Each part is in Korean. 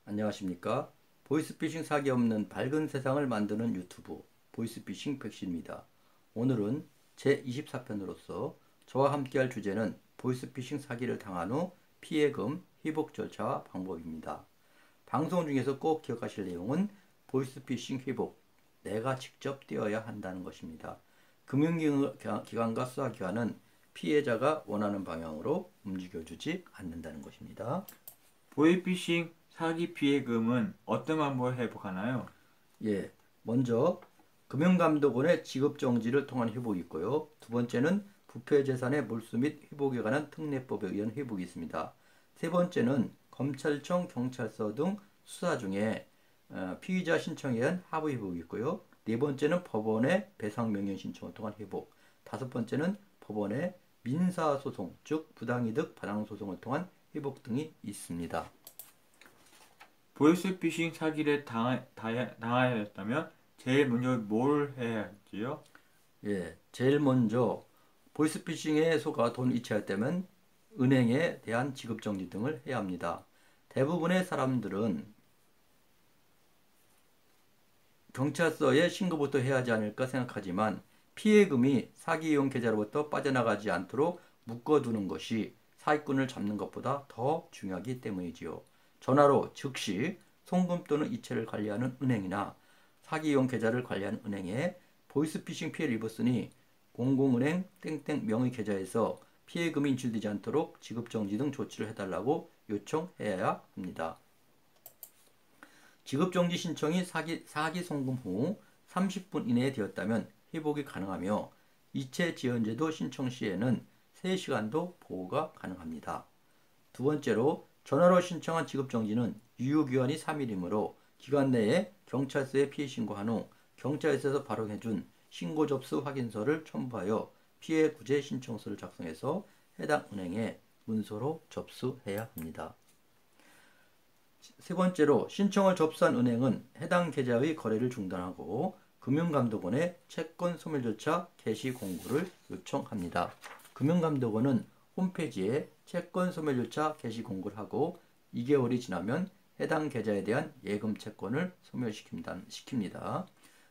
안녕하십니까? 보이스피싱 사기 없는 밝은 세상을 만드는 유튜브 보이스피싱 백신입니다. 오늘은 제24편으로서 저와 함께할 주제는 보이스피싱 사기를 당한 후 피해금 회복 절차와 방법입니다. 방송 중에서 꼭 기억하실 내용은 보이스피싱 회복, 내가 직접 뛰어야 한다는 것입니다. 금융기관과 수사기관은 피해자가 원하는 방향으로 움직여주지 않는다는 것입니다. 보이피싱 사기 피해금은 어떤 방법을 회복하나요? 예, 먼저 금융감독원의 지급정지를 통한 회복이 있고요. 두 번째는 부패재산의 몰수 및 회복에 관한 특례법에 의한 회복이 있습니다. 세 번째는 검찰청, 경찰서 등 수사 중에 피의자 신청에 의한 하부 회복이 있고요. 네 번째는 법원의 배상명령 신청을 통한 회복. 다섯 번째는 법원의 민사소송, 즉 부당이득 반환소송을 통한 회복 등이 있습니다. 보이스피싱 사기를 당하였다면 제일 먼저 뭘 해야 하지요? 예, 제일 먼저 보이스피싱에 속아 돈 이체할 때면 은행에 대한 지급정지 등을 해야 합니다. 대부분의 사람들은 경찰서에 신고부터 해야 하지 않을까 생각하지만 피해금이 사기 이용 계좌로부터 빠져나가지 않도록 묶어두는 것이 사기꾼을 잡는 것보다 더 중요하기 때문이지요. 전화로 즉시 송금 또는 이체를 관리하는 은행이나 사기 이용 계좌를 관리하는 은행에 보이스피싱 피해를 입었으니 공공은행 땡땡 명의 계좌에서 피해금이 인출되지 않도록 지급정지 등 조치를 해달라고 요청해야 합니다. 지급정지 신청이 사기 송금 후 30분 이내에 되었다면 회복이 가능하며 이체 지연제도 신청 시에는 3시간도 보호가 가능합니다. 두 번째로 전화로 신청한 지급정지는 유효기간이 3일이므로 기간 내에 경찰서에 피해 신고한 후 경찰서에서 발행해준 신고 접수 확인서를 첨부하여 피해 구제 신청서를 작성해서 해당 은행에 문서로 접수해야 합니다. 세 번째로 신청을 접수한 은행은 해당 계좌의 거래를 중단하고 금융감독원에 채권 소멸 절차 개시 공고를 요청합니다. 금융감독원은 홈페이지에 채권 소멸 절차 개시 공고를 하고 2개월이 지나면 해당 계좌에 대한 예금 채권을 소멸시킵니다.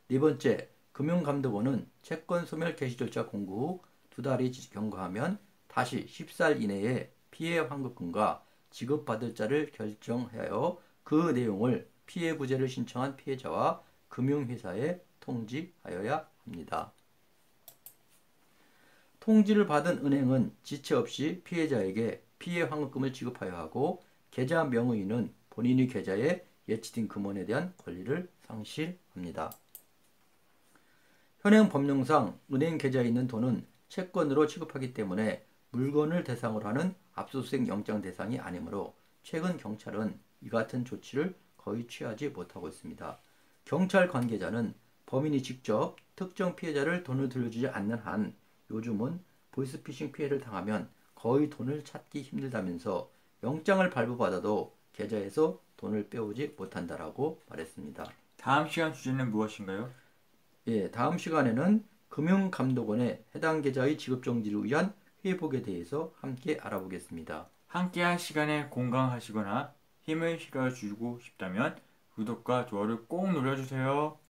네 번째, 금융감독원은 채권 소멸 개시 절차 공고 후 2달이 경과하면 다시 14일 이내에 피해 환급금과 지급받을 자를 결정하여 그 내용을 피해 구제를 신청한 피해자와 금융회사에 통지하여야 합니다. 통지를 받은 은행은 지체 없이 피해자에게 피해 환급금을 지급하여야 하고 계좌 명의인은 본인의 계좌에 예치된 금원에 대한 권리를 상실합니다. 현행 법령상 은행 계좌에 있는 돈은 채권으로 취급하기 때문에 물건을 대상으로 하는 압수수색 영장 대상이 아니므로 최근 경찰은 이 같은 조치를 거의 취하지 못하고 있습니다. 경찰 관계자는 범인이 직접 특정 피해자를 돈을 돌려주지 않는 한 요즘은 보이스피싱 피해를 당하면 거의 돈을 찾기 힘들다면서 영장을 발부받아도 계좌에서 돈을 빼오지 못한다라고 말했습니다. 다음 시간 주제는 무엇인가요? 예, 다음 시간에는 금융감독원의 해당 계좌의 지급정지를 위한 회복에 대해서 함께 알아보겠습니다. 함께한 시간에 공감하시거나 힘을 실어주고 싶다면 구독과 좋아요를 꼭 눌러주세요.